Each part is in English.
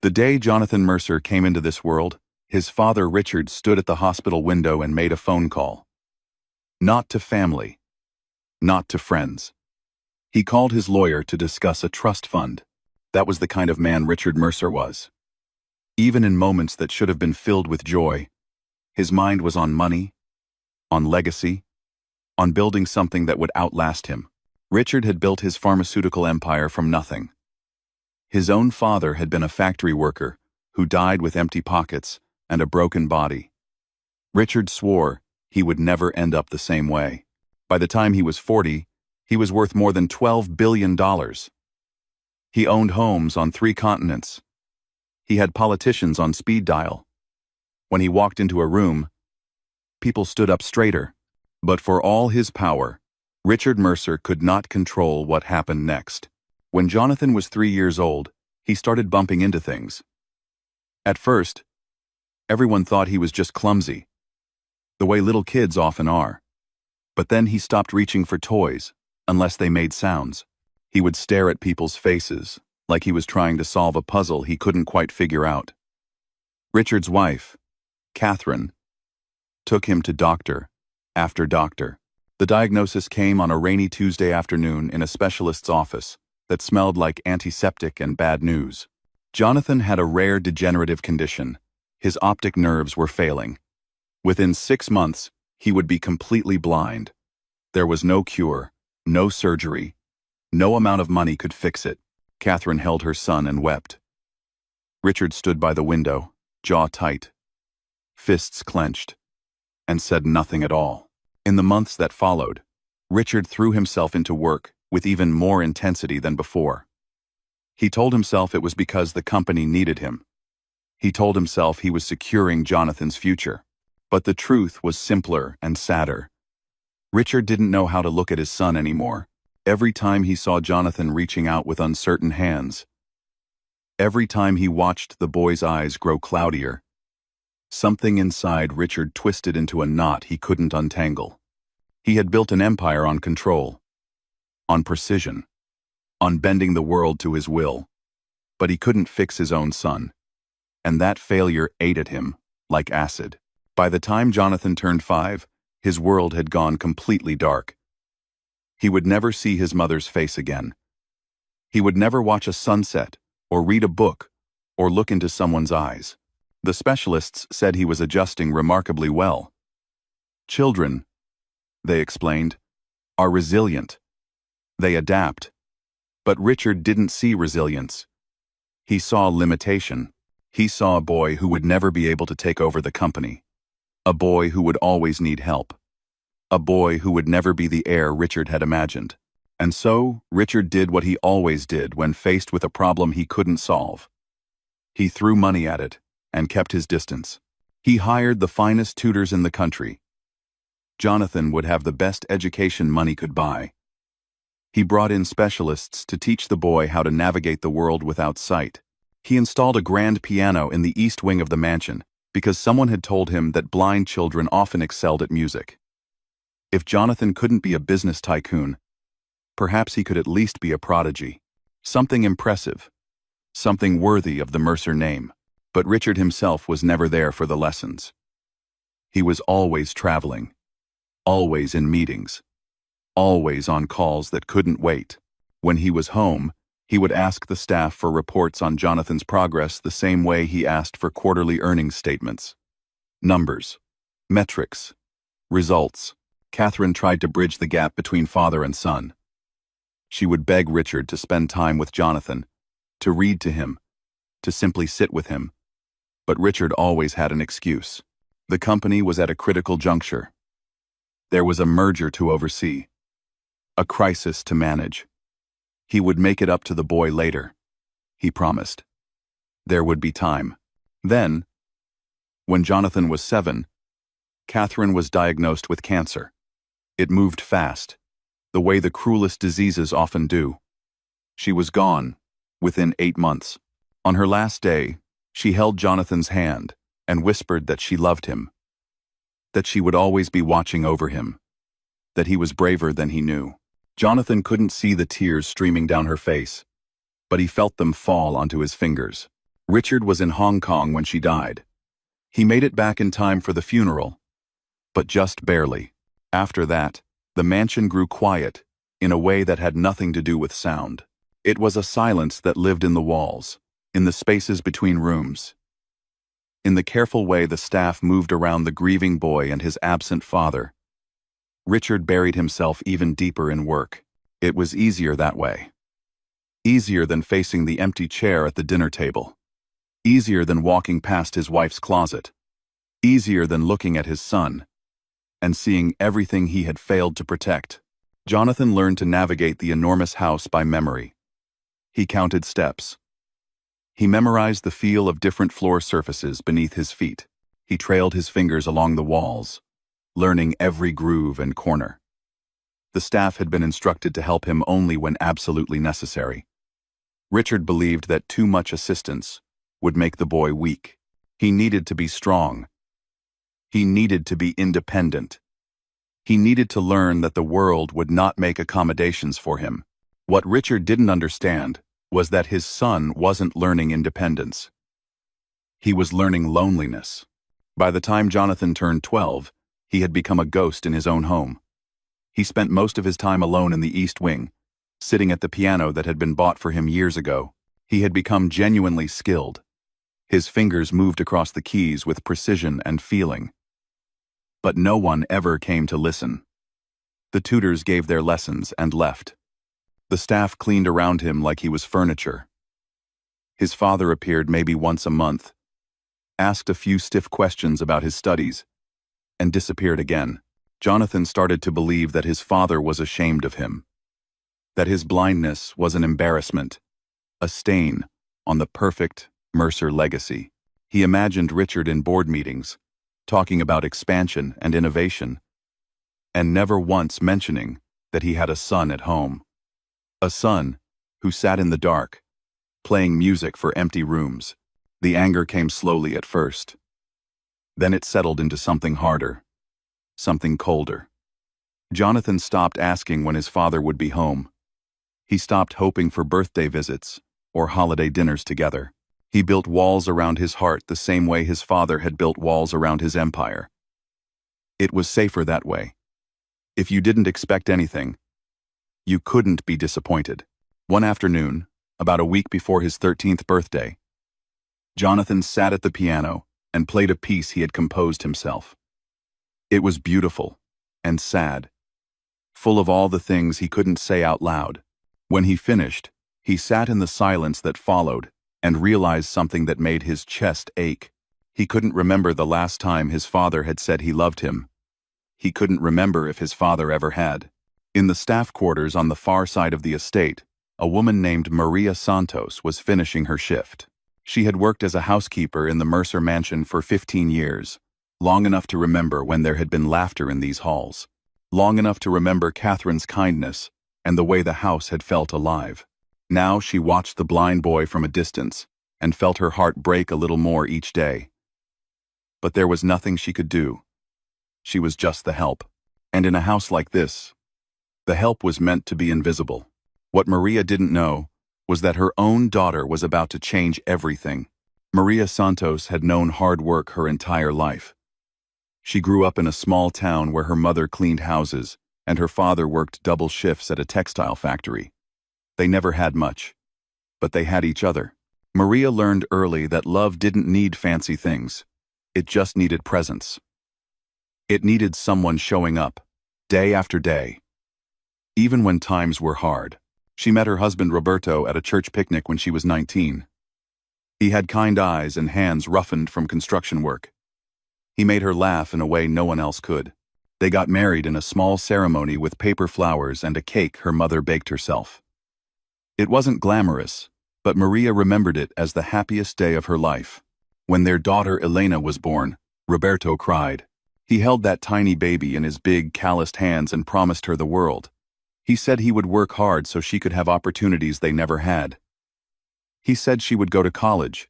The day Jonathan Mercer came into this world, his father Richard stood at the hospital window and made a phone call. Not to family. Not to friends. He called his lawyer to discuss a trust fund. That was the kind of man Richard Mercer was. Even in moments that should have been filled with joy, his mind was on money, on legacy, on building something that would outlast him. Richard had built his pharmaceutical empire from nothing. His own father had been a factory worker who died with empty pockets and a broken body. Richard swore he would never end up the same way. By the time he was 40, he was worth more than $12 billion. He owned homes on 3 continents. He had politicians on speed dial. When he walked into a room, people stood up straighter. But for all his power, Richard Mercer could not control what happened next. When Jonathan was 3 years old, he started bumping into things. At first, everyone thought he was just clumsy, the way little kids often are. But then he stopped reaching for toys, unless they made sounds. He would stare at people's faces, like he was trying to solve a puzzle he couldn't quite figure out. Richard's wife, Catherine, took him to doctor after doctor. The diagnosis came on a rainy Tuesday afternoon in a specialist's office that smelled like antiseptic and bad news. Jonathan had a rare degenerative condition. His optic nerves were failing. Within 6 months, he would be completely blind. There was no cure, no surgery. No amount of money could fix it. Catherine held her son and wept. Richard stood by the window, jaw tight, fists clenched, and said nothing at all. In the months that followed, Richard threw himself into work with even more intensity than before. He told himself it was because the company needed him. He told himself he was securing Jonathan's future. But the truth was simpler and sadder. Richard didn't know how to look at his son anymore. Every time he saw Jonathan reaching out with uncertain hands, every time he watched the boy's eyes grow cloudier, something inside Richard twisted into a knot he couldn't untangle. He had built an empire on control, on precision, on bending the world to his will. But he couldn't fix his own son. And that failure ate at him like acid. By the time Jonathan turned 5, his world had gone completely dark. He would never see his mother's face again. He would never watch a sunset, or read a book, or look into someone's eyes. The specialists said he was adjusting remarkably well. Children, they explained, are resilient. They adapt. But Richard didn't see resilience. He saw limitation. He saw a boy who would never be able to take over the company. A boy who would always need help. A boy who would never be the heir Richard had imagined. And so, Richard did what he always did when faced with a problem he couldn't solve. He threw money at it and kept his distance. He hired the finest tutors in the country. Jonathan would have the best education money could buy. He brought in specialists to teach the boy how to navigate the world without sight. He installed a grand piano in the east wing of the mansion because someone had told him that blind children often excelled at music. If Jonathan couldn't be a business tycoon, perhaps he could at least be a prodigy. Something impressive. Something worthy of the Mercer name. But Richard himself was never there for the lessons. He was always traveling. Always in meetings. Always on calls that couldn't wait. When he was home, he would ask the staff for reports on Jonathan's progress the same way he asked for quarterly earnings statements. Numbers. Metrics. Results. Catherine tried to bridge the gap between father and son. She would beg Richard to spend time with Jonathan, to read to him, to simply sit with him. But Richard always had an excuse. The company was at a critical juncture. There was a merger to oversee. A crisis to manage. He would make it up to the boy later. He promised. There would be time. Then, when Jonathan was 7, Catherine was diagnosed with cancer. It moved fast, the way the cruelest diseases often do. She was gone, within 8 months. On her last day, she held Jonathan's hand and whispered that she loved him, that she would always be watching over him, that he was braver than he knew. Jonathan couldn't see the tears streaming down her face, but he felt them fall onto his fingers. Richard was in Hong Kong when she died. He made it back in time for the funeral, but just barely. After that, the mansion grew quiet, in a way that had nothing to do with sound. It was a silence that lived in the walls, in the spaces between rooms. In the careful way the staff moved around the grieving boy and his absent father, Richard buried himself even deeper in work. It was easier that way. Easier than facing the empty chair at the dinner table. Easier than walking past his wife's closet. Easier than looking at his son and seeing everything he had failed to protect. Jonathan learned to navigate the enormous house by memory. He counted steps. He memorized the feel of different floor surfaces beneath his feet. He trailed his fingers along the walls, learning every groove and corner. The staff had been instructed to help him only when absolutely necessary. Richard believed that too much assistance would make the boy weak. He needed to be strong. He needed to be independent. He needed to learn that the world would not make accommodations for him. What Richard didn't understand was that his son wasn't learning independence. He was learning loneliness. By the time Jonathan turned 12, he had become a ghost in his own home. He spent most of his time alone in the East Wing, sitting at the piano that had been bought for him years ago. He had become genuinely skilled. His fingers moved across the keys with precision and feeling. But no one ever came to listen. The tutors gave their lessons and left. The staff cleaned around him like he was furniture. His father appeared maybe once a month, asked a few stiff questions about his studies, and disappeared again. Jonathan started to believe that his father was ashamed of him, that his blindness was an embarrassment, a stain on the perfect Mercer legacy. He imagined Richard in board meetings, talking about expansion and innovation, and never once mentioning that he had a son at home. A son who sat in the dark, playing music for empty rooms. The anger came slowly at first. Then it settled into something harder, something colder. Jonathan stopped asking when his father would be home. He stopped hoping for birthday visits or holiday dinners together. He built walls around his heart the same way his father had built walls around his empire. It was safer that way. If you didn't expect anything, you couldn't be disappointed. One afternoon, about a week before his 13th birthday, Jonathan sat at the piano and played a piece he had composed himself. It was beautiful and sad, full of all the things he couldn't say out loud. When he finished, he sat in the silence that followed and realized something that made his chest ache. He couldn't remember the last time his father had said he loved him. He couldn't remember if his father ever had. In the staff quarters on the far side of the estate, a woman named Maria Santos was finishing her shift. She had worked as a housekeeper in the Mercer mansion for 15 years, long enough to remember when there had been laughter in these halls, long enough to remember Catherine's kindness and the way the house had felt alive. Now she watched the blind boy from a distance and felt her heart break a little more each day. But there was nothing she could do. She was just the help. And in a house like this, the help was meant to be invisible. What Maria didn't know was that her own daughter was about to change everything. Maria Santos had known hard work her entire life. She grew up in a small town where her mother cleaned houses and her father worked double shifts at a textile factory. They never had much, but they had each other. Maria learned early that love didn't need fancy things. It just needed presence. It needed someone showing up, day after day. Even when times were hard. She met her husband Roberto at a church picnic when she was 19. He had kind eyes and hands roughened from construction work. He made her laugh in a way no one else could. They got married in a small ceremony with paper flowers and a cake her mother baked herself. It wasn't glamorous, but Maria remembered it as the happiest day of her life. When their daughter Elena was born, Roberto cried. He held that tiny baby in his big, calloused hands and promised her the world. He said he would work hard so she could have opportunities they never had. He said she would go to college.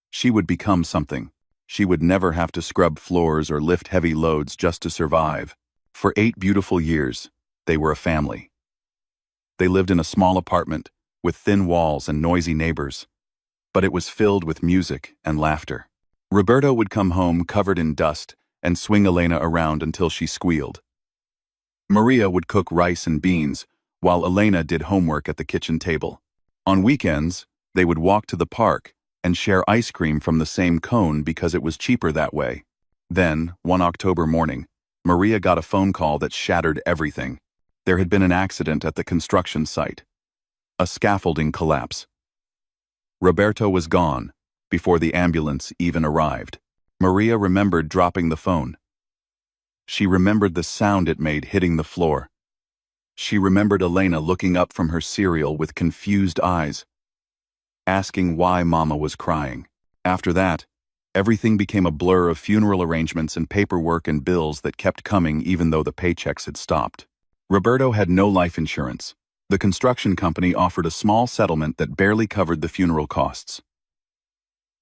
She would become something. She would never have to scrub floors or lift heavy loads just to survive. For 8 beautiful years, they were a family. They lived in a small apartment, with thin walls and noisy neighbors. but it was filled with music and laughter. Roberto would come home covered in dust and swing Elena around until she squealed. Maria would cook rice and beans, while Elena did homework at the kitchen table. On weekends, they would walk to the park and share ice cream from the same cone because it was cheaper that way. Then, one October morning, Maria got a phone call that shattered everything. There had been an accident at the construction site. A scaffolding collapse. Roberto was gone before the ambulance even arrived. Maria remembered dropping the phone. She remembered the sound it made hitting the floor. She remembered Elena looking up from her cereal with confused eyes, asking why Mama was crying. After that, everything became a blur of funeral arrangements and paperwork and bills that kept coming even though the paychecks had stopped. Roberto had no life insurance. The construction company offered a small settlement that barely covered the funeral costs.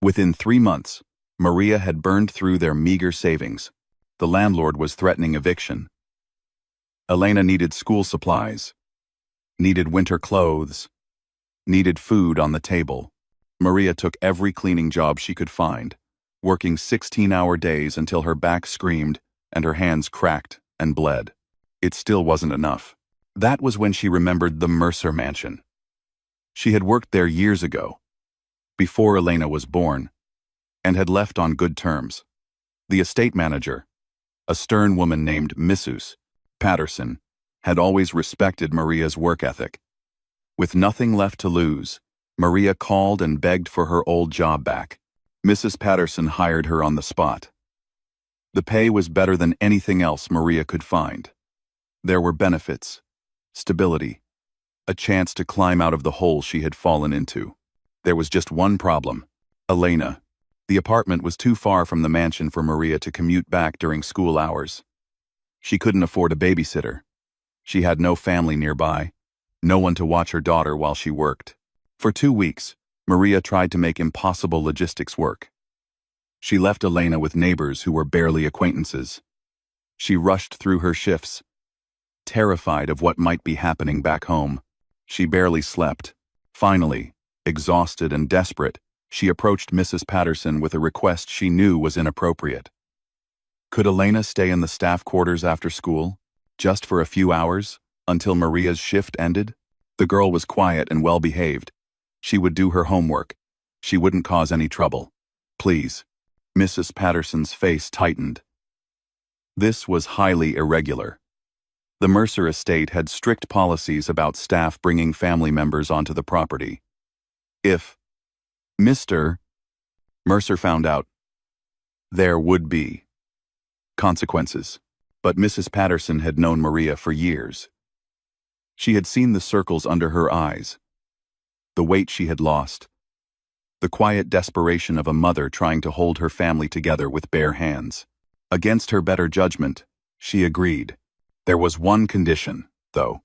Within 3 months, Maria had burned through their meager savings. The landlord was threatening eviction. Elena needed school supplies, needed winter clothes, needed food on the table. Maria took every cleaning job she could find, working 16-hour days until her back screamed and her hands cracked and bled. It still wasn't enough. That was when she remembered the Mercer mansion. She had worked there years ago, before Elena was born, and had left on good terms. The estate manager, a stern woman named Mrs. Patterson, had always respected Maria's work ethic. With nothing left to lose, Maria called and begged for her old job back. Mrs. Patterson hired her on the spot. The pay was better than anything else Maria could find. There were benefits, stability, a chance to climb out of the hole she had fallen into. There was just one problem: Elena. The apartment was too far from the mansion for Maria to commute back during school hours. She couldn't afford a babysitter. She had no family nearby, no one to watch her daughter while she worked. For 2 weeks, Maria tried to make impossible logistics work. She left Elena with neighbors who were barely acquaintances. She rushed through her shifts, terrified of what might be happening back home. She barely slept. Finally, exhausted and desperate, she approached Mrs. Patterson with a request she knew was inappropriate. Could Elena stay in the staff quarters after school, just for a few hours, until Maria's shift ended? The girl was quiet and well-behaved. She would do her homework. She wouldn't cause any trouble. Please. Mrs. Patterson's face tightened. This was highly irregular. The Mercer estate had strict policies about staff bringing family members onto the property. If Mr. Mercer found out, there would be consequences. But Mrs. Patterson had known Maria for years. She had seen the circles under her eyes, the weight she had lost, the quiet desperation of a mother trying to hold her family together with bare hands. Against her better judgment, she agreed. There was one condition, though.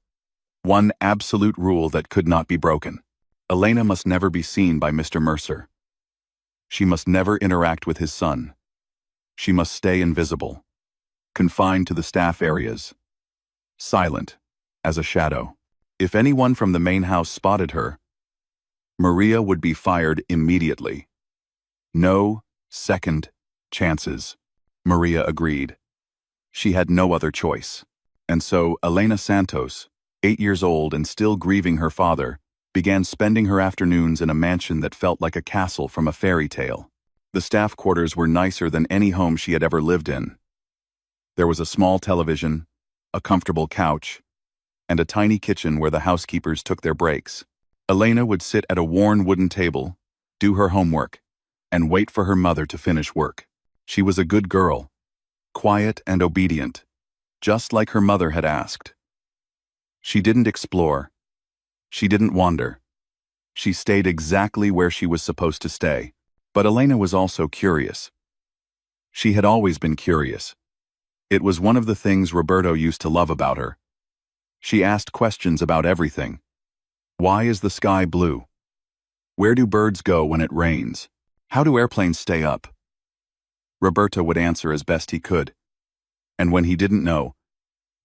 One absolute rule that could not be broken. Elena must never be seen by Mr. Mercer. She must never interact with his son. She must stay invisible, confined to the staff areas, silent as a shadow. If anyone from the main house spotted her, Maria would be fired immediately. No second chances. Maria agreed. She had no other choice. And so Elena Santos, 8 years old and still grieving her father, began spending her afternoons in a mansion that felt like a castle from a fairy tale. The staff quarters were nicer than any home she had ever lived in. There was a small television, a comfortable couch, and a tiny kitchen where the housekeepers took their breaks. Elena would sit at a worn wooden table, do her homework, and wait for her mother to finish work. She was a good girl, quiet and obedient, just like her mother had asked. She didn't explore. She didn't wander. She stayed exactly where she was supposed to stay. But Elena was also curious. She had always been curious. It was one of the things Roberto used to love about her. She asked questions about everything. Why is the sky blue? Where do birds go when it rains? How do airplanes stay up? Roberto would answer as best he could. And when he didn't know,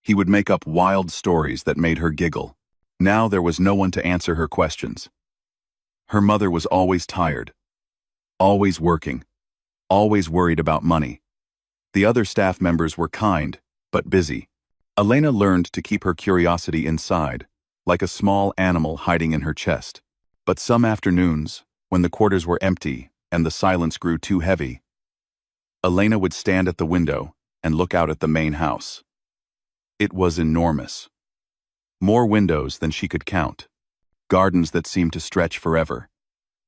he would make up wild stories that made her giggle. Now there was no one to answer her questions. Her mother was always tired, always working, always worried about money. The other staff members were kind, but busy. Elena learned to keep her curiosity inside, like a small animal hiding in her chest. But some afternoons, when the quarters were empty and the silence grew too heavy, Elena would stand at the window and look out at the main house. It was enormous. More windows than she could count. Gardens that seemed to stretch forever.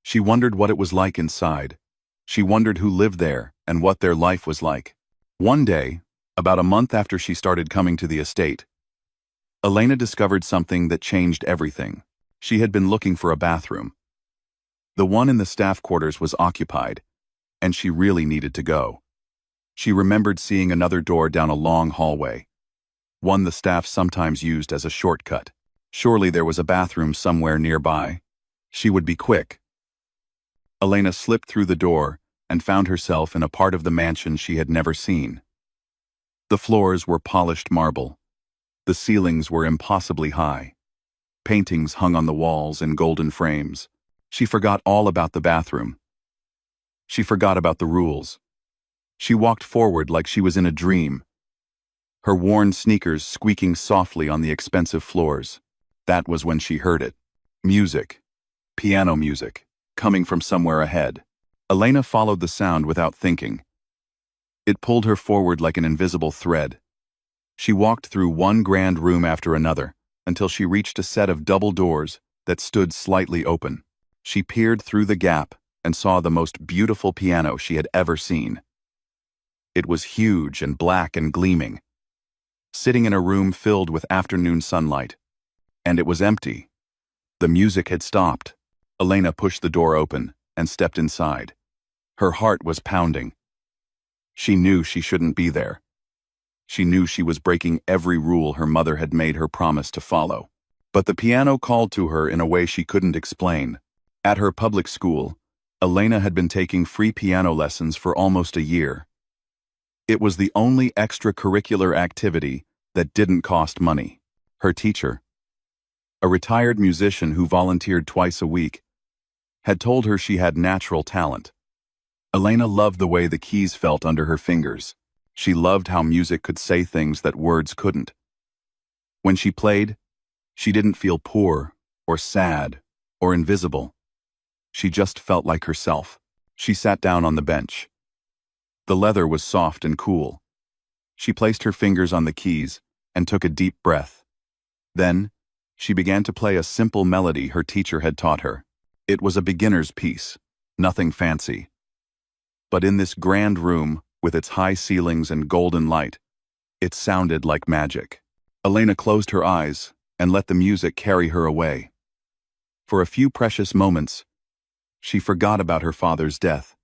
She wondered what it was like inside. She wondered who lived there and what their life was like. One day, about a month after she started coming to the estate, Elena discovered something that changed everything. She had been looking for a bathroom. The one in the staff quarters was occupied, and she really needed to go. She remembered seeing another door down a long hallway, one the staff sometimes used as a shortcut. Surely there was a bathroom somewhere nearby. She would be quick. Elena slipped through the door and found herself in a part of the mansion she had never seen. The floors were polished marble. The ceilings were impossibly high. Paintings hung on the walls in golden frames. She forgot all about the bathroom. She forgot about the rules. She walked forward like she was in a dream, her worn sneakers squeaking softly on the expensive floors. That was when she heard it. Music. Piano music, coming from somewhere ahead. Elena followed the sound without thinking. It pulled her forward like an invisible thread. She walked through one grand room after another, until she reached a set of double doors that stood slightly open. She peered through the gap and saw the most beautiful piano she had ever seen. It was huge and black and gleaming, sitting in a room filled with afternoon sunlight. And it was empty. The music had stopped. Elena pushed the door open and stepped inside. Her heart was pounding. She knew she shouldn't be there. She knew she was breaking every rule her mother had made her promise to follow. But the piano called to her in a way she couldn't explain. At her public school, Elena had been taking free piano lessons for almost a year. It was the only extracurricular activity that didn't cost money. Her teacher, a retired musician who volunteered twice a week, had told her she had natural talent. Elena loved the way the keys felt under her fingers. She loved how music could say things that words couldn't. When she played, she didn't feel poor or sad or invisible. She just felt like herself. She sat down on the bench. The leather was soft and cool. She placed her fingers on the keys and took a deep breath. Then, she began to play a simple melody her teacher had taught her. It was a beginner's piece, nothing fancy. But in this grand room, with its high ceilings and golden light, it sounded like magic. Elena closed her eyes and let the music carry her away. For a few precious moments, she forgot about her father's death.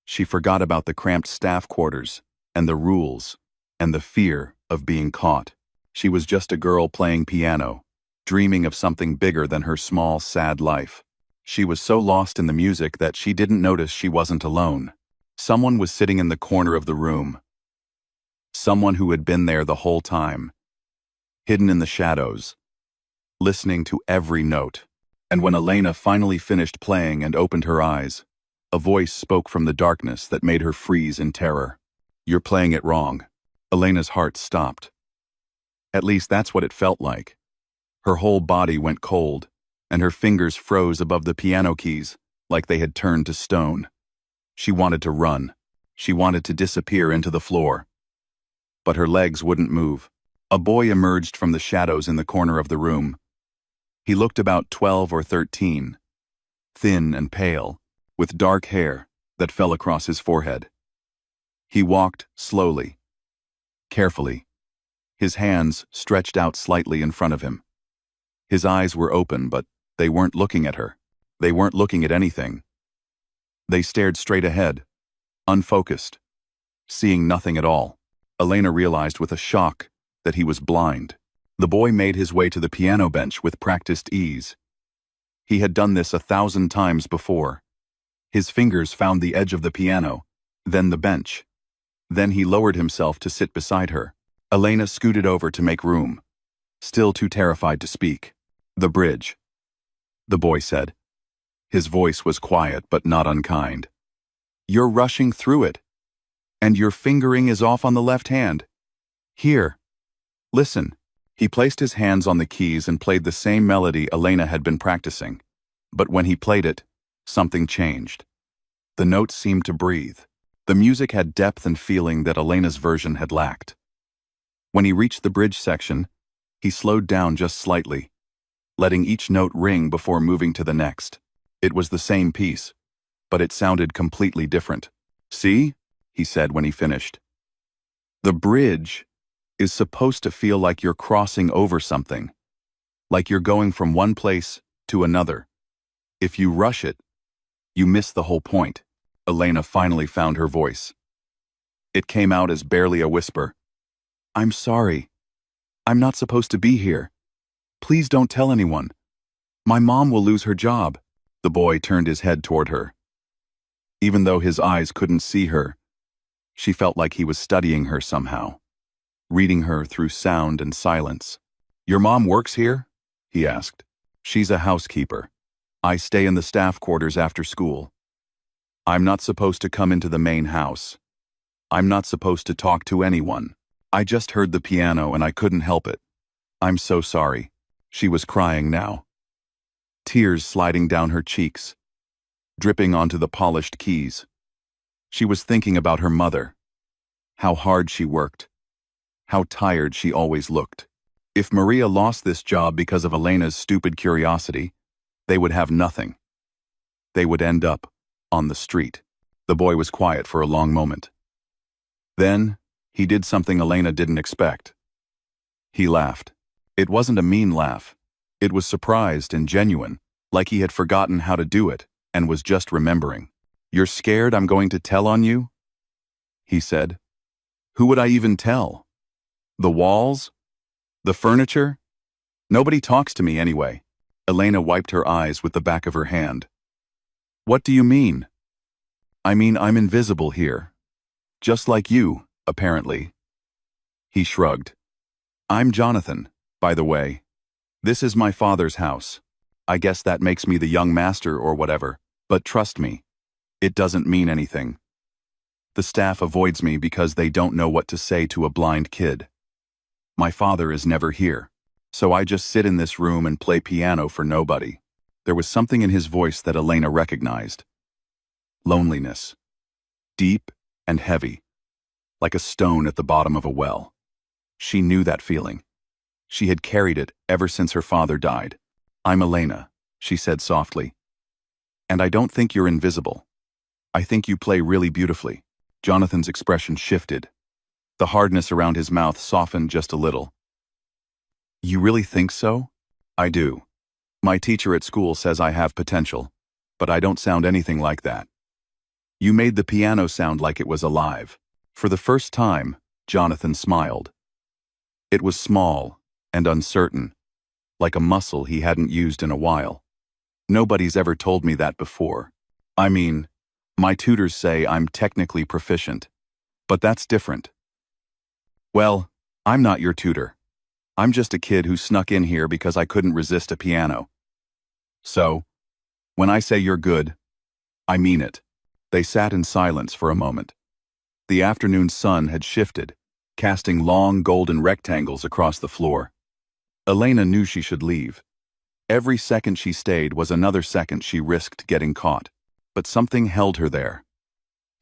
She forgot about the cramped staff quarters, and the rules, and the fear of being caught. She was just a girl playing piano, dreaming of something bigger than her small, sad life. She was so lost in the music that she didn't notice she wasn't alone. Someone was sitting in the corner of the room. Someone who had been there the whole time, hidden in the shadows, listening to every note. And when Elena finally finished playing and opened her eyes, a voice spoke from the darkness that made her freeze in terror. "You're playing it wrong." Elena's heart stopped. At least that's what it felt like. Her whole body went cold, and her fingers froze above the piano keys like they had turned to stone. She wanted to run. She wanted to disappear into the floor. But her legs wouldn't move. A boy emerged from the shadows in the corner of the room. He looked about 12 or 13, thin and pale, with dark hair that fell across his forehead. He walked slowly, carefully, his hands stretched out slightly in front of him. His eyes were open, but they weren't looking at her. They weren't looking at anything. They stared straight ahead, unfocused, seeing nothing at all. Elena realized with a shock that he was blind. The boy made his way to the piano bench with practiced ease. He had done this 1,000 times before. His fingers found the edge of the piano, then the bench. Then he lowered himself to sit beside her. Elena scooted over to make room, still too terrified to speak. "The bridge," the boy said. His voice was quiet but not unkind. You're rushing through it. And your fingering is off on the left hand. Here. Listen. He placed his hands on the keys and played the same melody Elena had been practicing. But when he played it, something changed. The notes seemed to breathe. The music had depth and feeling that Elena's version had lacked. When he reached the bridge section, he slowed down just slightly, letting each note ring before moving to the next. It was the same piece, but it sounded completely different. See? He said when he finished. The bridge is supposed to feel like you're crossing over something, like you're going from one place to another. If you rush it, you miss the whole point. Elena finally found her voice. It came out as barely a whisper. I'm sorry. I'm not supposed to be here. Please don't tell anyone. My mom will lose her job. The boy turned his head toward her. Even though his eyes couldn't see her, she felt like he was studying her somehow, reading her through sound and silence. Your mom works here? He asked. She's a housekeeper. I stay in the staff quarters after school. I'm not supposed to come into the main house. I'm not supposed to talk to anyone. I just heard the piano and I couldn't help it. I'm so sorry. She was crying now. Tears sliding down her cheeks, dripping onto the polished keys. She was thinking about her mother, how hard she worked, how tired she always looked. If Maria lost this job because of Elena's stupid curiosity, they would have nothing. They would end up on the street. The boy was quiet for a long moment. Then, he did something Elena didn't expect. He laughed. It wasn't a mean laugh. It was surprised and genuine, like he had forgotten how to do it and was just remembering. You're scared I'm going to tell on you? He said. Who would I even tell? The walls? The furniture? Nobody talks to me anyway. Elena wiped her eyes with the back of her hand. What do you mean? I mean I'm invisible here. Just like you, apparently. He shrugged. I'm Jonathan, by the way. This is my father's house. I guess that makes me the young master or whatever, but trust me, it doesn't mean anything. The staff avoids me because they don't know what to say to a blind kid. My father is never here, so I just sit in this room and play piano for nobody. There was something in his voice that Elena recognized. Loneliness. Deep and heavy, like a stone at the bottom of a well. She knew that feeling. She had carried it ever since her father died. I'm Elena, she said softly. And I don't think you're invisible. I think you play really beautifully. Jonathan's expression shifted. The hardness around his mouth softened just a little. You really think so? I do. My teacher at school says I have potential, but I don't sound anything like that. You made the piano sound like it was alive. For the first time, Jonathan smiled. It was small and uncertain, like a muscle he hadn't used in a while. Nobody's ever told me that before. I mean, my tutors say I'm technically proficient, but that's different. Well, I'm not your tutor. I'm just a kid who snuck in here because I couldn't resist a piano. So, when I say you're good, I mean it. They sat in silence for a moment. The afternoon sun had shifted, casting long golden rectangles across the floor. Elena knew she should leave. Every second she stayed was another second she risked getting caught. But something held her there.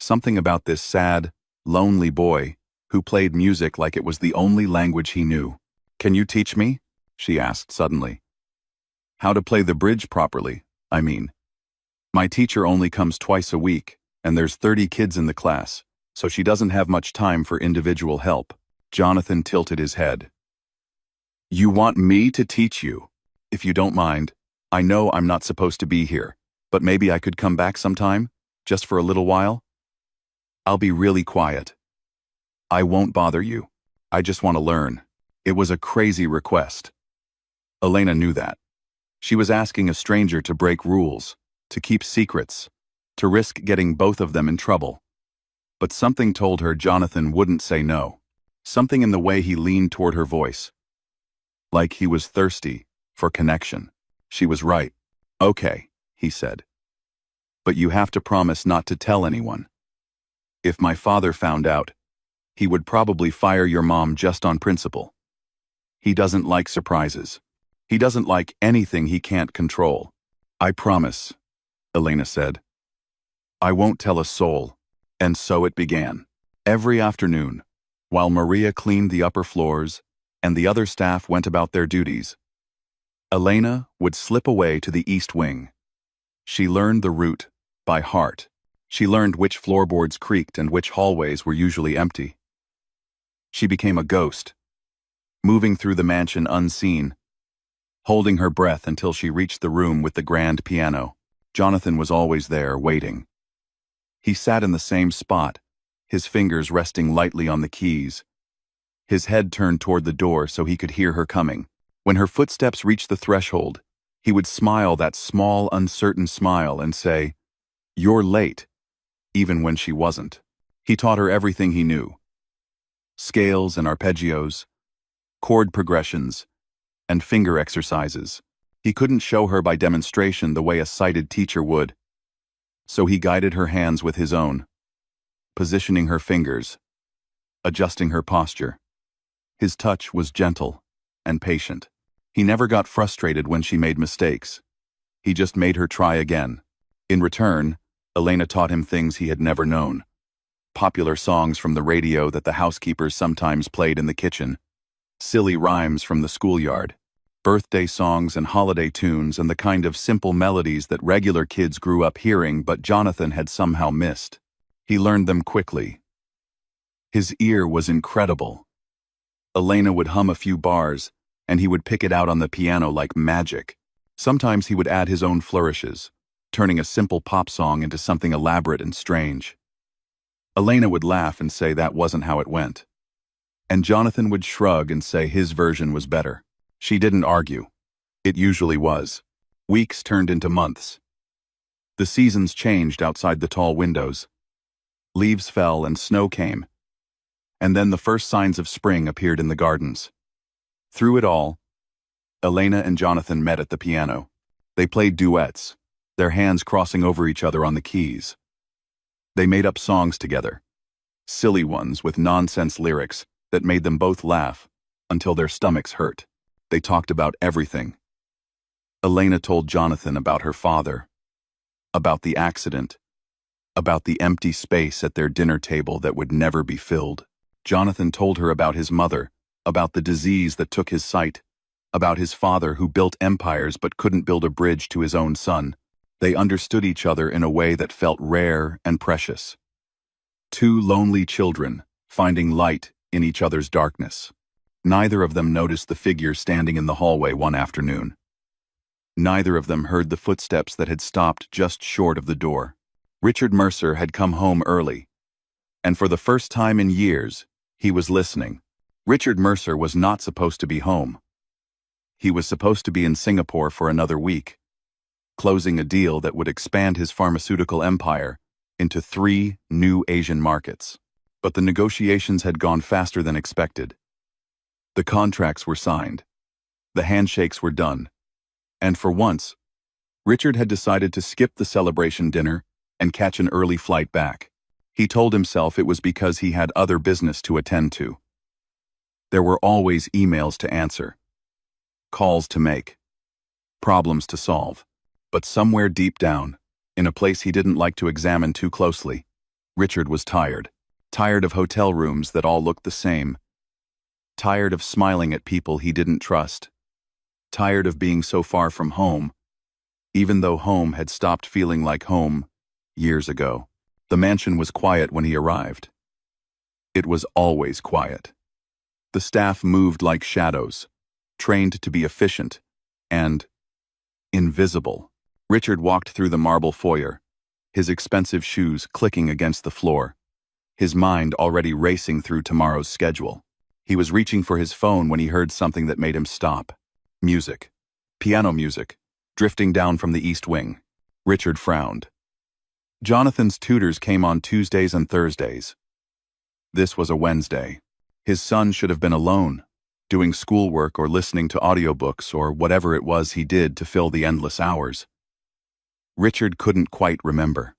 Something about this sad, lonely boy who played music like it was the only language he knew. Can you teach me? She asked suddenly. How to play the bridge properly, I mean. My teacher only comes twice a week, and there's 30 kids in the class, so she doesn't have much time for individual help. Jonathan tilted his head. You want me to teach you? If you don't mind, I know I'm not supposed to be here, but maybe I could come back sometime, just for a little while? I'll be really quiet. I won't bother you. I just want to learn. It was a crazy request. Elena knew that. She was asking a stranger to break rules, to keep secrets, to risk getting both of them in trouble. But something told her Jonathan wouldn't say no. Something in the way he leaned toward her voice. Like he was thirsty for connection. She was right. Okay, he said. But you have to promise not to tell anyone. If my father found out, he would probably fire your mom just on principle. He doesn't like surprises. He doesn't like anything he can't control. I promise, Elena said. I won't tell a soul. And so it began. Every afternoon, while Maria cleaned the upper floors and the other staff went about their duties, Elena would slip away to the east wing. She learned the route by heart. She learned which floorboards creaked and which hallways were usually empty. She became a ghost, moving through the mansion unseen, holding her breath until she reached the room with the grand piano. Jonathan was always there, waiting. He sat in the same spot, his fingers resting lightly on the keys. His head turned toward the door so he could hear her coming. When her footsteps reached the threshold, he would smile that small, uncertain smile and say, "You're late," even when she wasn't. He taught her everything he knew. Scales and arpeggios, chord progressions, and finger exercises. He couldn't show her by demonstration the way a sighted teacher would, so he guided her hands with his own, positioning her fingers, adjusting her posture. His touch was gentle and patient. He never got frustrated when she made mistakes. He just made her try again. In return, Elena taught him things he had never known. Popular songs from the radio that the housekeepers sometimes played in the kitchen, silly rhymes from the schoolyard, birthday songs and holiday tunes, and the kind of simple melodies that regular kids grew up hearing but Jonathan had somehow missed. He learned them quickly. His ear was incredible. Elena would hum a few bars, and he would pick it out on the piano like magic. Sometimes he would add his own flourishes, turning a simple pop song into something elaborate and strange. Elena would laugh and say that wasn't how it went. And Jonathan would shrug and say his version was better. She didn't argue. It usually was. Weeks turned into months. The seasons changed outside the tall windows. Leaves fell and snow came. And then the first signs of spring appeared in the gardens. Through it all, Elena and Jonathan met at the piano. They played duets, their hands crossing over each other on the keys. They made up songs together, silly ones with nonsense lyrics that made them both laugh until their stomachs hurt. They talked about everything. Elena told Jonathan about her father, about the accident, about the empty space at their dinner table that would never be filled. Jonathan told her about his mother, about the disease that took his sight, about his father who built empires but couldn't build a bridge to his own son. They understood each other in a way that felt rare and precious. Two lonely children finding light in each other's darkness. Neither of them noticed the figure standing in the hallway one afternoon. Neither of them heard the footsteps that had stopped just short of the door. Richard Mercer had come home early, and for the first time in years, he was listening. Richard Mercer was not supposed to be home. He was supposed to be in Singapore for another week, closing a deal that would expand his pharmaceutical empire into 3 new Asian markets. But the negotiations had gone faster than expected. The contracts were signed. The handshakes were done. And for once, Richard had decided to skip the celebration dinner and catch an early flight back. He told himself it was because he had other business to attend to. There were always emails to answer, calls to make, problems to solve. But somewhere deep down, in a place he didn't like to examine too closely, Richard was tired. Tired of hotel rooms that all looked the same. Tired of smiling at people he didn't trust. Tired of being so far from home, even though home had stopped feeling like home years ago. The mansion was quiet when he arrived. It was always quiet. The staff moved like shadows, trained to be efficient and invisible. Richard walked through the marble foyer, his expensive shoes clicking against the floor, his mind already racing through tomorrow's schedule. He was reaching for his phone when he heard something that made him stop. Music. Piano music, drifting down from the east wing. Richard frowned. Jonathan's tutors came on Tuesdays and Thursdays. This was a Wednesday. His son should have been alone, doing schoolwork or listening to audiobooks or whatever it was he did to fill the endless hours. Richard couldn't quite remember.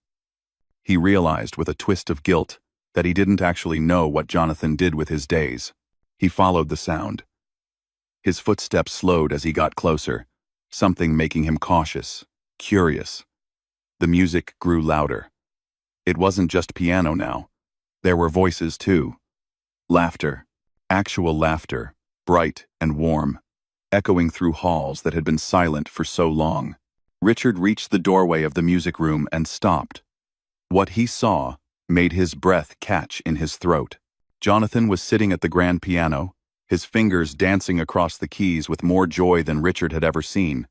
He realized with a twist of guilt that he didn't actually know what Jonathan did with his days. He followed the sound. His footsteps slowed as he got closer, something making him cautious, curious. The music grew louder. It wasn't just piano now. There were voices too. Laughter, actual laughter, bright and warm, echoing through halls that had been silent for so long. Richard reached the doorway of the music room and stopped. What he saw made his breath catch in his throat. Jonathan was sitting at the grand piano, his fingers dancing across the keys with more joy than Richard had ever seen.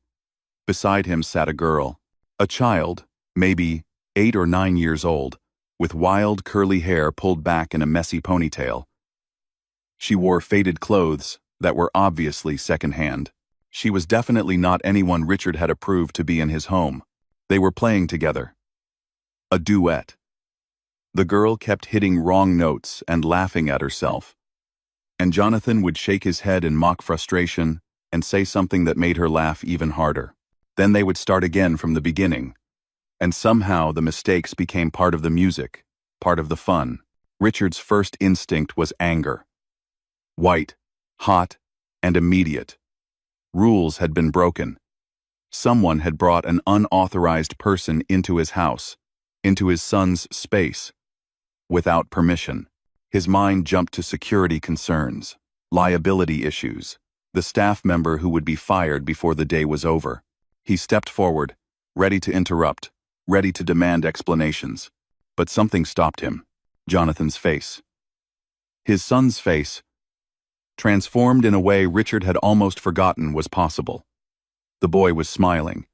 Beside him sat a girl, a child, maybe 8 or 9 years old, with wild curly hair pulled back in a messy ponytail. She wore faded clothes that were obviously secondhand. She was definitely not anyone Richard had approved to be in his home. They were playing together. A duet. The girl kept hitting wrong notes and laughing at herself. And Jonathan would shake his head in mock frustration and say something that made her laugh even harder. Then they would start again from the beginning. And somehow the mistakes became part of the music, part of the fun. Richard's first instinct was anger. White, hot, and immediate. Rules had been broken. Someone had brought an unauthorized person into his house, into his son's space, without permission. His mind jumped to security concerns, liability issues, the staff member who would be fired before the day was over. He stepped forward, ready to interrupt, ready to demand explanations. But something stopped him. Jonathan's face. His son's face, transformed in a way Richard had almost forgotten was possible. The boy was smiling.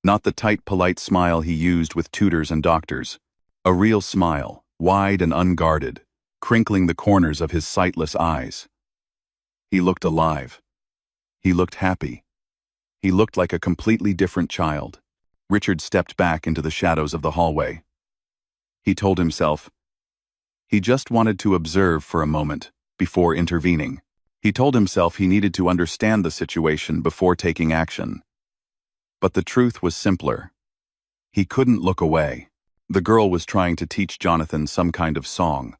Not the tight, polite smile he used with tutors and doctors. A real smile, wide and unguarded, crinkling the corners of his sightless eyes. He looked alive. He looked happy. He looked like a completely different child. Richard stepped back into the shadows of the hallway. He told himself he just wanted to observe for a moment before intervening. He told himself he needed to understand the situation before taking action. But the truth was simpler. He couldn't look away. The girl was trying to teach Jonathan some kind of song.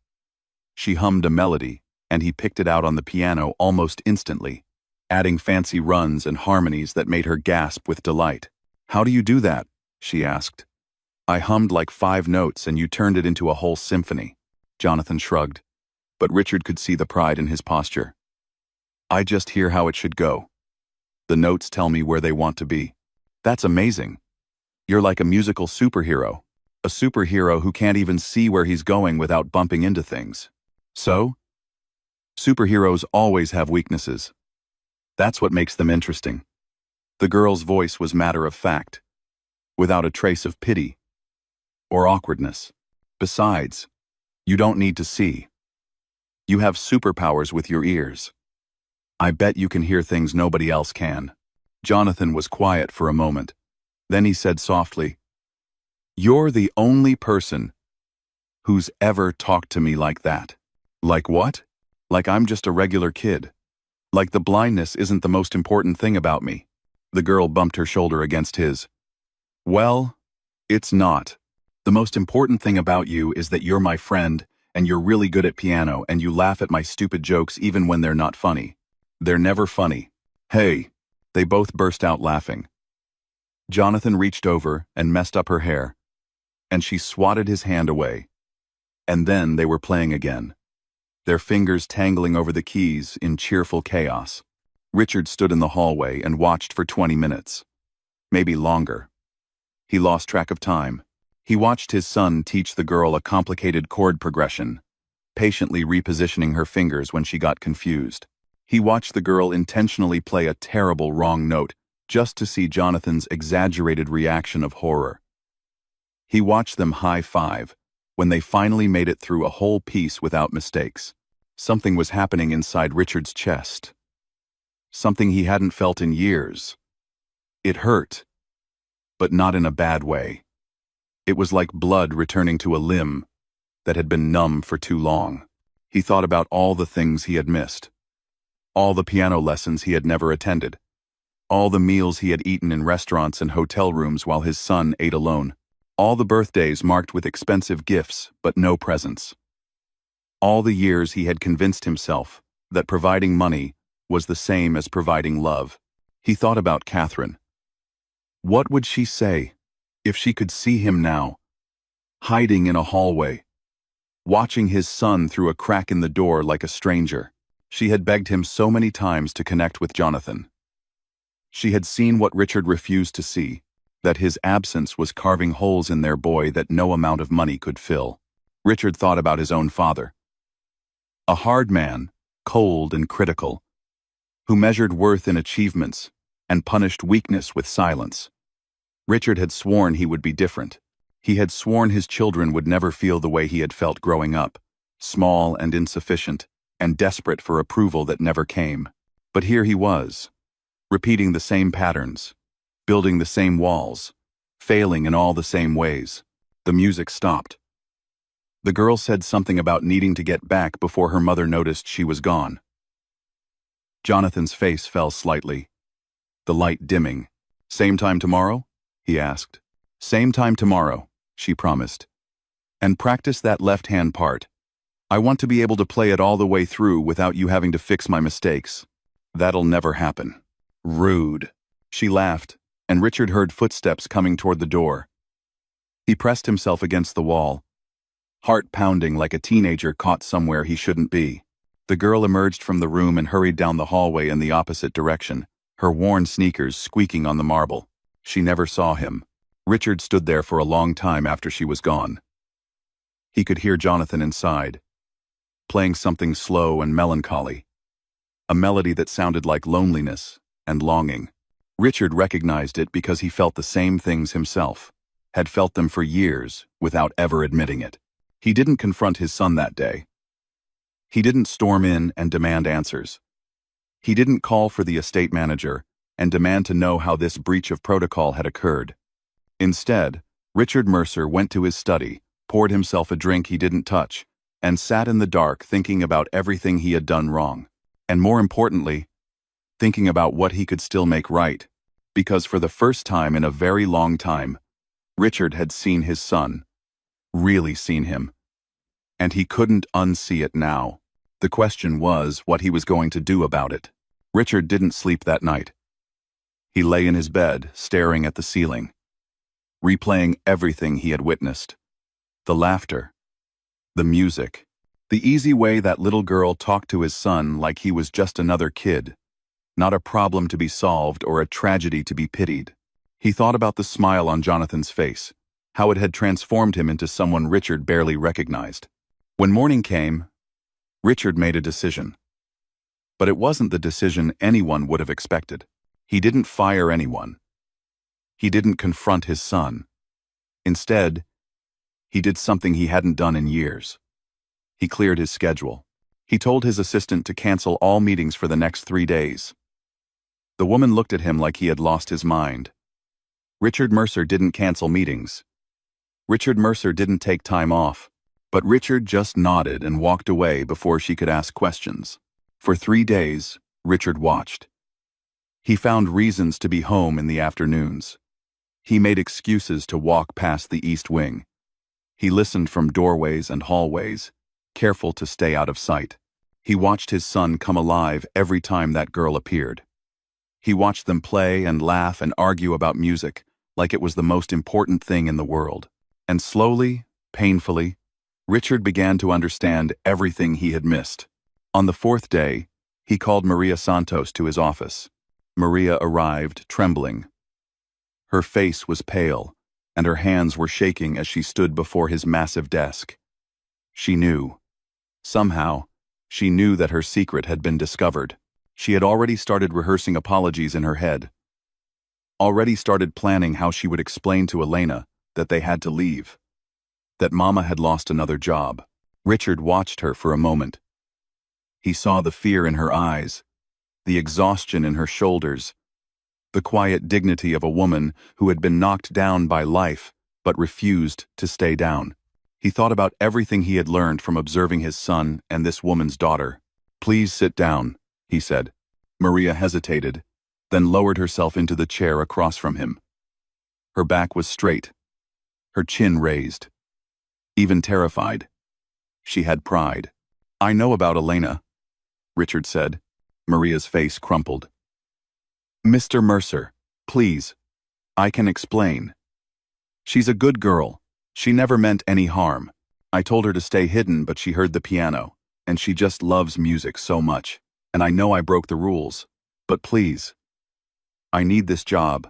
She hummed a melody, and he picked it out on the piano almost instantly, adding fancy runs and harmonies that made her gasp with delight. "How do you do that?" she asked. "I hummed like 5 notes and you turned it into a whole symphony." Jonathan shrugged, but Richard could see the pride in his posture. "I just hear how it should go. The notes tell me where they want to be." "That's amazing. You're like a musical superhero. A superhero who can't even see where he's going without bumping into things." "So? Superheroes always have weaknesses. That's what makes them interesting." The girl's voice was matter of fact, without a trace of pity or awkwardness. "Besides, you don't need to see. You have superpowers with your ears. I bet you can hear things nobody else can." Jonathan was quiet for a moment. Then he said softly, "You're the only person who's ever talked to me like that." "Like what?" "Like I'm just a regular kid. Like the blindness isn't the most important thing about me." The girl bumped her shoulder against his. "Well, it's not. The most important thing about you is that you're my friend, and you're really good at piano, and you laugh at my stupid jokes even when they're not funny." "They're never funny." "Hey." They both burst out laughing. Jonathan reached over and messed up her hair, and she swatted his hand away. And then they were playing again, their fingers tangling over the keys in cheerful chaos. Richard stood in the hallway and watched for 20 minutes. Maybe longer. He lost track of time. He watched his son teach the girl a complicated chord progression, patiently repositioning her fingers when she got confused. He watched the girl intentionally play a terrible wrong note just to see Jonathan's exaggerated reaction of horror. He watched them high-five when they finally made it through a whole piece without mistakes. Something was happening inside Richard's chest. Something he hadn't felt in years. It hurt, but not in a bad way. It was like blood returning to a limb that had been numb for too long. He thought about all the things he had missed. All the piano lessons he had never attended. All the meals he had eaten in restaurants and hotel rooms while his son ate alone. All the birthdays marked with expensive gifts but no presents. All the years he had convinced himself that providing money was the same as providing love. He thought about Catherine. What would she say if she could see him now, hiding in a hallway, watching his son through a crack in the door like a stranger? She had begged him so many times to connect with Jonathan. She had seen what Richard refused to see, that his absence was carving holes in their boy that no amount of money could fill. Richard thought about his own father. A hard man, cold and critical, who measured worth in achievements and punished weakness with silence. Richard had sworn he would be different. He had sworn his children would never feel the way he had felt growing up, small and insufficient, and desperate for approval that never came. But here he was, repeating the same patterns, building the same walls, failing in all the same ways. The music stopped. The girl said something about needing to get back before her mother noticed she was gone. Jonathan's face fell slightly, the light dimming. "Same time tomorrow?" he asked. "Same time tomorrow," she promised. "And practice that left-hand part. I want to be able to play it all the way through without you having to fix my mistakes." "That'll never happen." "Rude." She laughed, and Richard heard footsteps coming toward the door. He pressed himself against the wall, heart pounding like a teenager caught somewhere he shouldn't be. The girl emerged from the room and hurried down the hallway in the opposite direction, her worn sneakers squeaking on the marble. She never saw him. Richard stood there for a long time after she was gone. He could hear Jonathan inside, playing something slow and melancholy, a melody that sounded like loneliness and longing. Richard recognized it because he felt the same things himself, had felt them for years without ever admitting it. He didn't confront his son that day. He didn't storm in and demand answers. He didn't call for the estate manager and demand to know how this breach of protocol had occurred. Instead, Richard Mercer went to his study, poured himself a drink he didn't touch, and sat in the dark thinking about everything he had done wrong. And more importantly, thinking about what he could still make right, because for the first time in a very long time, Richard had seen his son, really seen him, and he couldn't unsee it now. The question was what he was going to do about it. Richard didn't sleep that night. He lay in his bed, staring at the ceiling, replaying everything he had witnessed. The laughter, the music, the easy way that little girl talked to his son like he was just another kid, not a problem to be solved or a tragedy to be pitied. He thought about the smile on Jonathan's face, how it had transformed him into someone Richard barely recognized. When morning came, Richard made a decision. But it wasn't the decision anyone would have expected. He didn't fire anyone. He didn't confront his son. Instead, he did something he hadn't done in years. He cleared his schedule. He told his assistant to cancel all meetings for the next 3 days. The woman looked at him like he had lost his mind. Richard Mercer didn't cancel meetings. Richard Mercer didn't take time off. But Richard just nodded and walked away before she could ask questions. For 3 days, Richard watched. He found reasons to be home in the afternoons. He made excuses to walk past the East Wing. He listened from doorways and hallways, careful to stay out of sight. He watched his son come alive every time that girl appeared. He watched them play and laugh and argue about music like it was the most important thing in the world. And slowly, painfully, Richard began to understand everything he had missed. On the 4th day, he called Maria Santos to his office. Maria arrived, trembling. Her face was pale, and her hands were shaking as she stood before his massive desk. She knew. Somehow, she knew that her secret had been discovered. She had already started rehearsing apologies in her head. Already started planning how she would explain to Elena that they had to leave. That Mama had lost another job. Richard watched her for a moment. He saw the fear in her eyes, the exhaustion in her shoulders, the quiet dignity of a woman who had been knocked down by life but refused to stay down. He thought about everything he had learned from observing his son and this woman's daughter. "Please sit down," he said. Maria hesitated, then lowered herself into the chair across from him. Her back was straight, her chin raised. Even terrified, she had pride. I know about Elena, Richard said. Maria's face crumpled. Mr. Mercer, please. I can explain. She's a good girl. She never meant any harm. I told her to stay hidden, but she heard the piano, and she just loves music so much. And I know I broke the rules. But please. I need this job.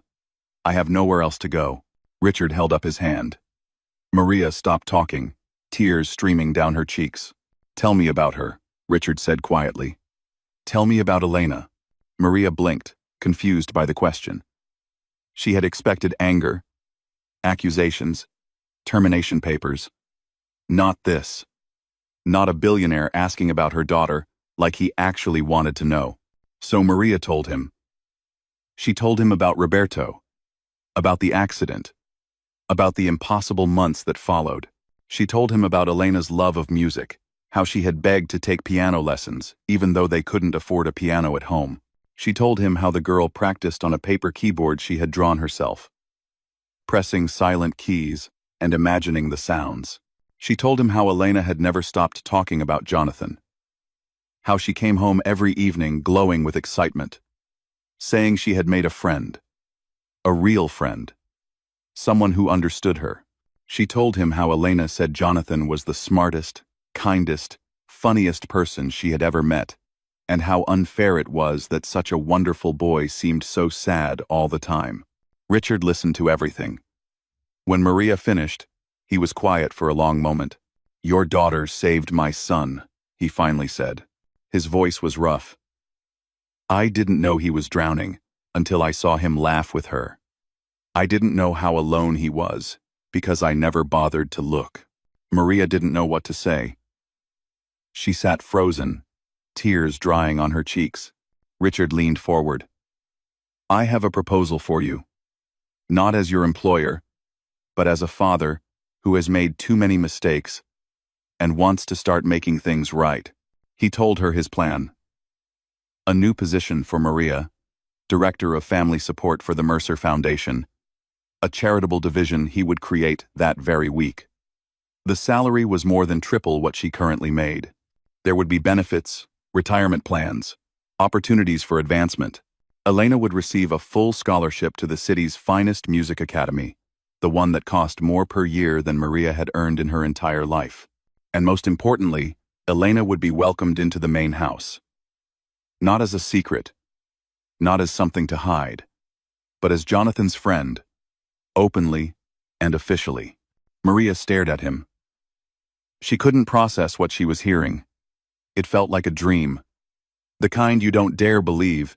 I have nowhere else to go. Richard held up his hand. Maria stopped talking, tears streaming down her cheeks. Tell me about her, Richard said quietly. Tell me about Elena. Maria blinked, confused by the question. She had expected anger, accusations, termination papers. Not this. Not a billionaire asking about her daughter like he actually wanted to know. So Maria told him. She told him about Roberto, about the accident, about the impossible months that followed. She told him about Elena's love of music, how she had begged to take piano lessons, even though they couldn't afford a piano at home. She told him how the girl practiced on a paper keyboard she had drawn herself, pressing silent keys and imagining the sounds. She told him how Elena had never stopped talking about Jonathan, how she came home every evening glowing with excitement, saying she had made a friend, a real friend, someone who understood her. She told him how Elena said Jonathan was the smartest, kindest, funniest person she had ever met, and how unfair it was that such a wonderful boy seemed so sad all the time. Richard listened to everything. When Maria finished, he was quiet for a long moment. Your daughter saved my son, he finally said. His voice was rough. I didn't know he was drowning until I saw him laugh with her. I didn't know how alone he was because I never bothered to look. Maria didn't know what to say. She sat frozen, tears drying on her cheeks. Richard leaned forward. I have a proposal for you. Not as your employer, but as a father who has made too many mistakes and wants to start making things right. He told her his plan. A new position for Maria, Director of Family Support for the Mercer Foundation, a charitable division he would create that very week. The salary was more than triple what she currently made. There would be benefits, retirement plans, opportunities for advancement. Elena would receive a full scholarship to the city's finest music academy, the one that cost more per year than Maria had earned in her entire life. And most importantly, Elena would be welcomed into the main house. Not as a secret, not as something to hide, but as Jonathan's friend, openly and officially. Maria stared at him. She couldn't process what she was hearing. It felt like a dream, the kind you don't dare believe,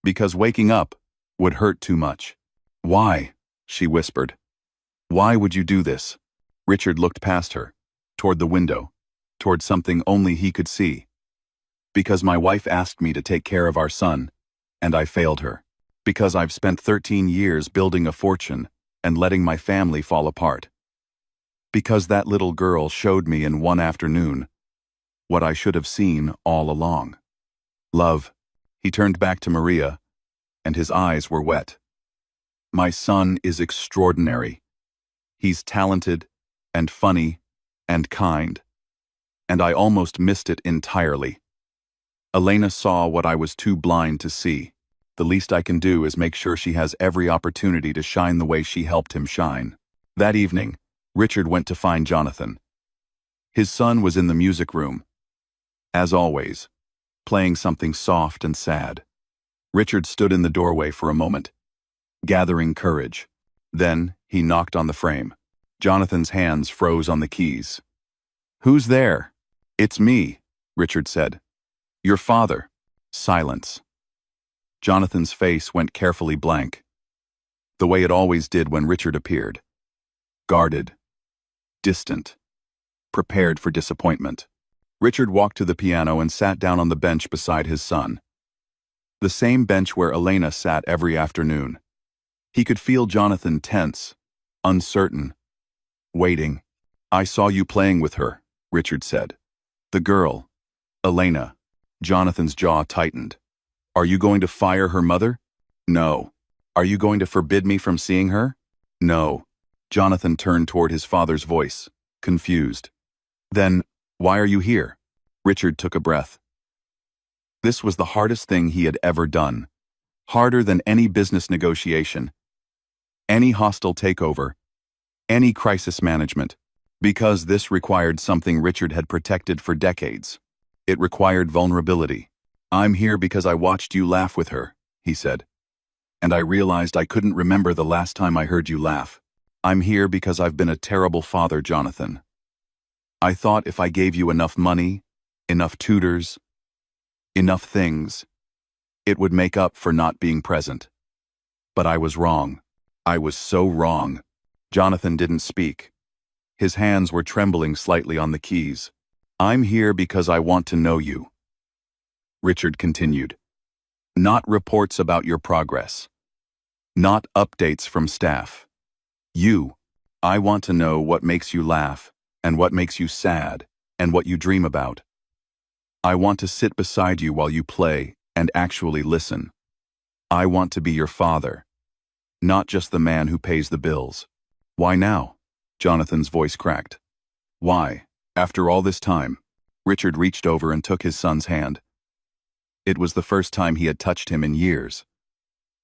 because waking up would hurt too much. Why? She whispered. Why would you do this? Richard looked past her, toward the window, toward something only he could see. Because my wife asked me to take care of our son, and I failed her. Because I've spent 13 years building a fortune and letting my family fall apart. Because that little girl showed me in one afternoon what I should have seen all along. Love. He turned back to Maria, and his eyes were wet. My son is extraordinary. He's talented and funny and kind, and I almost missed it entirely. Elena saw what I was too blind to see. The least I can do is make sure she has every opportunity to shine the way she helped him shine. That evening, Richard went to find Jonathan. His son was in the music room, as always, playing something soft and sad. Richard stood in the doorway for a moment, gathering courage. Then he knocked on the frame. Jonathan's hands froze on the keys. Who's there? It's me, Richard said. Your father. Silence. Jonathan's face went carefully blank, the way it always did when Richard appeared. Guarded, distant, prepared for disappointment. Richard walked to the piano and sat down on the bench beside his son. The same bench where Elena sat every afternoon. He could feel Jonathan tense, uncertain, waiting. I saw you playing with her, Richard said. The girl, Elena. Jonathan's jaw tightened. Are you going to fire her mother? No. Are you going to forbid me from seeing her? No. Jonathan turned toward his father's voice, confused. Then, why are you here? Richard took a breath. This was the hardest thing he had ever done. Harder than any business negotiation, any hostile takeover, any crisis management. Because this required something Richard had protected for decades. It required vulnerability. "I'm here because I watched you laugh with her," he said. "And I realized I couldn't remember the last time I heard you laugh. I'm here because I've been a terrible father, Jonathan. I thought if I gave you enough money, enough tutors, enough things, it would make up for not being present. But I was wrong. I was so wrong." Jonathan didn't speak. His hands were trembling slightly on the keys. "I'm here because I want to know you," Richard continued. "Not reports about your progress. Not updates from staff. You. I want to know what makes you laugh, and what makes you sad, and what you dream about. I want to sit beside you while you play and actually listen. I want to be your father, not just the man who pays the bills." "Why now?" Jonathan's voice cracked. "Why, after all this time?" Richard reached over and took his son's hand. It was the first time he had touched him in years.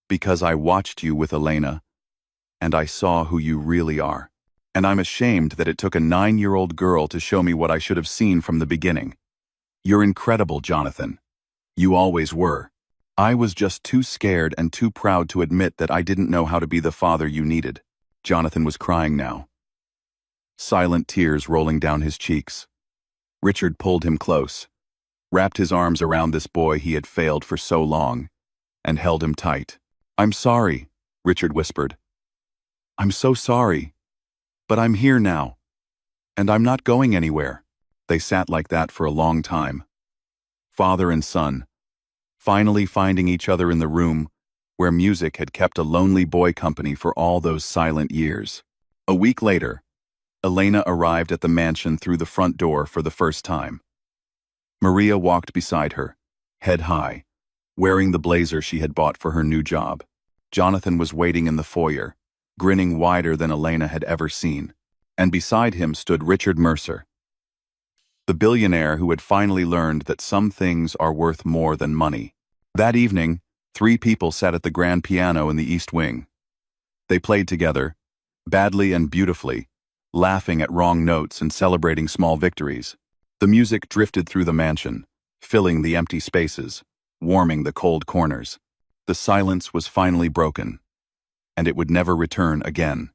"Because I watched you with Elena, and I saw who you really are. And I'm ashamed that it took a 9-year-old girl to show me what I should have seen from the beginning. You're incredible, Jonathan. You always were. I was just too scared and too proud to admit that I didn't know how to be the father you needed." Jonathan was crying now, silent tears rolling down his cheeks. Richard pulled him close, wrapped his arms around this boy he had failed for so long, and held him tight. "I'm sorry," Richard whispered. "I'm so sorry. But I'm here now. And I'm not going anywhere." They sat like that for a long time, father and son, finally finding each other in the room where music had kept a lonely boy company for all those silent years. A week later, Elena arrived at the mansion through the front door for the first time. Maria walked beside her, head high, wearing the blazer she had bought for her new job. Jonathan was waiting in the foyer, grinning wider than Elena had ever seen, and beside him stood Richard Mercer, the billionaire who had finally learned that some things are worth more than money. That evening, 3 people sat at the grand piano in the East Wing. They played together, badly and beautifully, laughing at wrong notes and celebrating small victories. The music drifted through the mansion, filling the empty spaces, warming the cold corners. The silence was finally broken, and it would never return again.